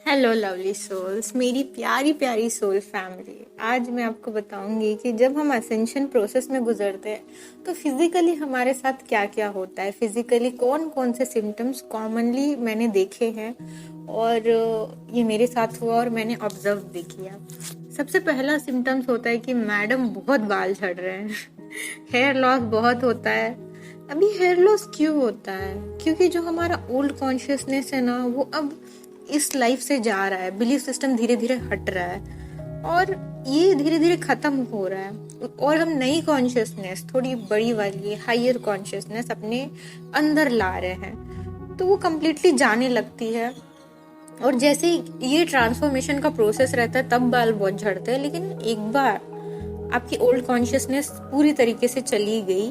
Hello lovely souls, मेरी प्यारी प्यारी सोल फैमिली। आज मैं आपको बताऊंगी कि जब हम असेंशन प्रोसेस में गुजरते हैं तो फिजिकली हमारे साथ क्या क्या होता है, फिजिकली कौन कौन से सिम्टम्स कॉमनली मैंने देखे हैं और ये मेरे साथ हुआ और मैंने ऑब्जर्व भी किया। सबसे पहला सिम्टम्स होता है कि मैडम बहुत बाल झड़ रहे हैं हेयर लॉस बहुत होता है। अभी हेयर लॉस क्यों होता है? क्योंकि जो हमारा ओल्ड कॉन्शियसनेस है ना, वो अब इस लाइफ से जा रहा है। बिलीफ सिस्टम धीरे धीरे हट रहा है और ये धीरे धीरे खत्म हो रहा है और हम नई कॉन्शियसनेस, थोड़ी बड़ी वाली हायर कॉन्शियसनेस अपने अंदर ला रहे हैं, तो वो कम्प्लीटली जाने लगती है। और जैसे ये ट्रांसफॉर्मेशन का प्रोसेस रहता है तब बाल बहुत झड़ते हैं, लेकिन एक बार आपकी ओल्ड कॉन्शियसनेस पूरी तरीके से चली गई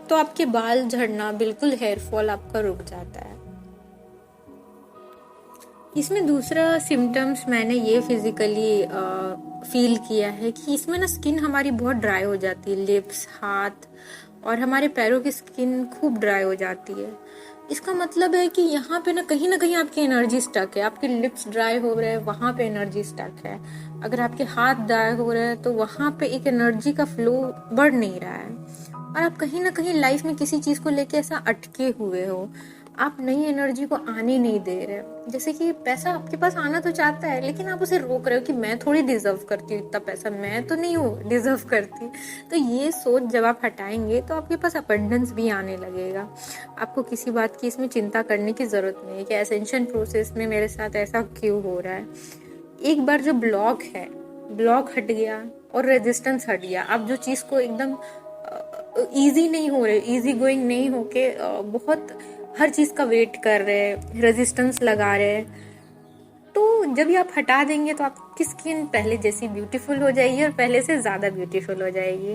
तो आपके बाल झड़ना, बिल्कुल हेयर फॉल आपका रुक जाता है। इसमें दूसरा सिम्टम्स मैंने ये फिजिकली फील किया है कि इसमें ना स्किन हमारी बहुत ड्राई हो जाती है, लिप्स, हाथ और हमारे पैरों की स्किन खूब ड्राई हो जाती है। इसका मतलब है कि यहाँ पे ना कहीं आपकी एनर्जी स्टक है। आपके लिप्स ड्राई हो रहे हैं, वहां पे एनर्जी स्टक है। अगर आपके हाथ ड्राई हो रहे हैं तो वहां पे एक एनर्जी का फ्लो बढ़ नहीं रहा है और आप कहीं ना कहीं लाइफ में किसी चीज को लेके ऐसा अटके हुए हो। आप नई एनर्जी को आने नहीं दे रहे। जैसे कि पैसा आपके पास आना तो चाहता है, लेकिन आप उसे रोक रहे हो कि मैं थोड़ी डिजर्व करती हूँ इतना पैसा, मैं तो नहीं हूँ डिजर्व करती। तो ये सोच जब आप हटाएंगे तो आपके पास अबंडेंस भी आने लगेगा। आपको किसी बात की इसमें चिंता करने की जरूरत नहीं है कि एसेंशन प्रोसेस में मेरे साथ ऐसा क्यों हो रहा है। एक बार जो ब्लॉक हट गया और रेजिस्टेंस हट गया, आप जो चीज को एकदम इजी नहीं हो रहे, इजी गोइंग नहीं होके बहुत हर चीज का वेट कर रहे, रेजिस्टेंस लगा रहे, तो जब ये आप हटा देंगे तो आपकी स्किन पहले जैसी ब्यूटीफुल हो जाएगी और पहले से ज्यादा ब्यूटीफुल हो जाएगी।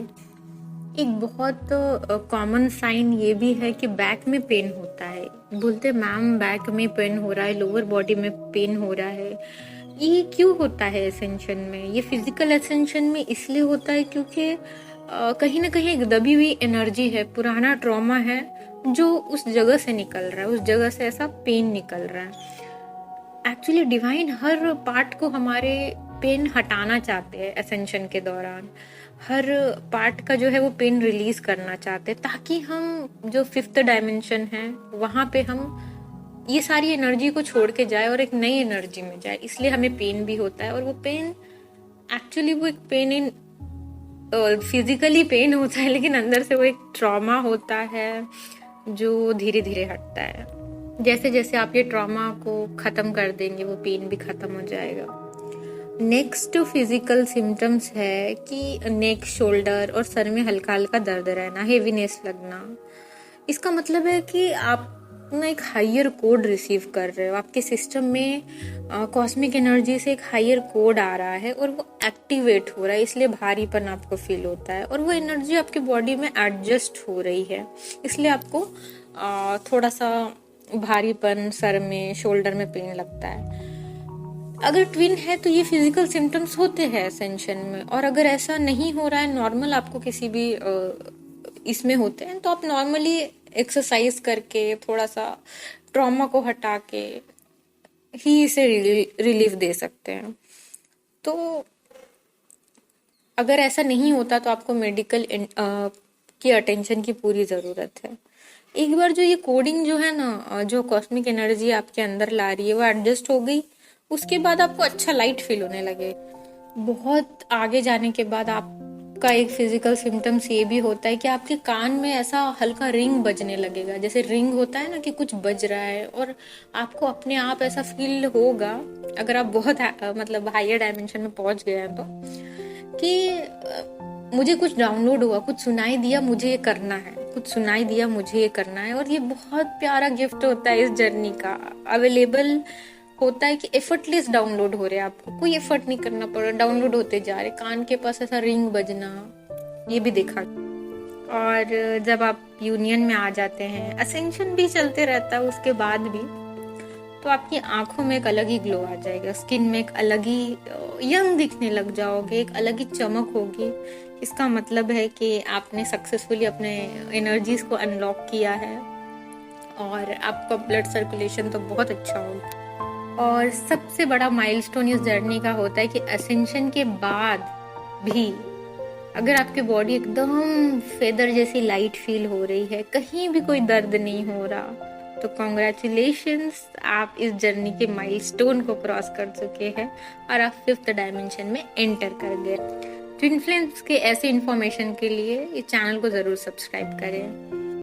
एक बहुत कॉमन साइन ये भी है कि बैक में पेन होता है। बोलते मैम बैक में पेन हो रहा है, लोअर बॉडी में पेन हो रहा है। ये क्यों होता है एसेंशन में? ये फिजिकल एसेंशन में इसलिए होता है क्योंकि कहीं ना कहीं एक दबी हुई एनर्जी है, पुराना ट्रॉमा है जो उस जगह से निकल रहा है, उस जगह से ऐसा पेन निकल रहा है। एक्चुअली डिवाइन हर पार्ट को हमारे पेन हटाना चाहते हैं एसेंशन के दौरान। हर पार्ट का जो है वो पेन रिलीज करना चाहते हैं ताकि हम जो फिफ्थ डायमेंशन है वहां पे हम ये सारी एनर्जी को छोड़ के जाए और एक नई एनर्जी में जाए। इसलिए हमें पेन भी होता है और वो पेन एक्चुअली वो एक पेन इन फिजिकली पेन होता है, लेकिन अंदर से वो एक ट्रॉमा होता है जो धीरे धीरे हटता है। जैसे जैसे आप ये ट्रॉमा को खत्म कर देंगे वो पेन भी खत्म हो जाएगा। नेक्स्ट फिजिकल सिम्टम्स है कि नेक, शोल्डर और सर में हल्का हल्का दर्द रहना, हेवीनेस लगना। इसका मतलब है कि आप ना एक हायर कोड रिसीव कर रहे हो। आपके सिस्टम में कॉस्मिक एनर्जी से एक हायर कोड आ रहा है और वो एक्टिवेट हो रहा है, इसलिए भारीपन आपको फील होता है और वो एनर्जी आपकी बॉडी में एडजस्ट हो रही है, इसलिए आपको थोड़ा सा भारीपन सर में, शोल्डर में पेन लगता है। अगर ट्विन है तो ये फिजिकल सिम्टम्स होते हैं एसेंशन में, और अगर ऐसा नहीं हो रहा है, नॉर्मल आपको किसी भी इसमें होते हैं, तो आप नॉर्मली एक्सरसाइज करके थोड़ा सा ट्रॉमा को हटा के ही इसे रिलीफ दे सकते हैं। तो अगर ऐसा नहीं होता तो आपको मेडिकल की अटेंशन की पूरी जरूरत है। एक बार जो ये कोडिंग जो है ना, जो कॉस्मिक एनर्जी आपके अंदर ला रही है वो एडजस्ट हो गई, उसके बाद आपको अच्छा लाइट फील होने लगे। बहुत आगे जाने के बाद आपका एक फिजिकल सिम्टम्स ये भी होता है कि आपके कान में ऐसा हल्का रिंग बजने लगेगा। जैसे रिंग होता है ना कि कुछ बज रहा है, और आपको अपने आप ऐसा फील होगा, अगर आप बहुत मतलब हायर डायमेंशन में पहुंच गए हैं तो, कि मुझे कुछ डाउनलोड हुआ, कुछ सुनाई दिया, मुझे ये करना है, कुछ सुनाई दिया, मुझे ये करना है। और ये बहुत प्यारा गिफ्ट होता है इस जर्नी का। अवेलेबल होता है कि एफर्टलेस डाउनलोड हो रहे हैं, आपको कोई एफर्ट नहीं करना पड़ रहा, डाउनलोड होते जा रहे। कान के पास ऐसा रिंग बजना, ये भी देखा। और जब आप यूनियन में आ जाते हैं, असेंशन भी चलते रहता है उसके बाद भी, तो आपकी आंखों में एक अलग ही ग्लो आ जाएगा, स्किन में एक अलग ही यंग दिखने लग जाओगे, एक अलग ही चमक होगी। इसका मतलब है कि आपने सक्सेसफुली अपने एनर्जीज को अनलॉक किया है और आपका ब्लड सर्कुलेशन तो बहुत अच्छा होगा। और सबसे बड़ा माइलस्टोन इस जर्नी का होता है कि असेंशन के बाद भी अगर आपकी बॉडी एकदम फेदर जैसी लाइट फील हो रही है, कहीं भी कोई दर्द नहीं हो रहा, तो कॉन्ग्रेचुलेशंस, आप इस जर्नी के माइलस्टोन को क्रॉस कर चुके हैं और आप 5th डायमेंशन में एंटर कर गए। ट्विन फ्लेम्स के ऐसे इन्फॉर्मेशन के लिए इस चैनल को ज़रूर सब्सक्राइब करें।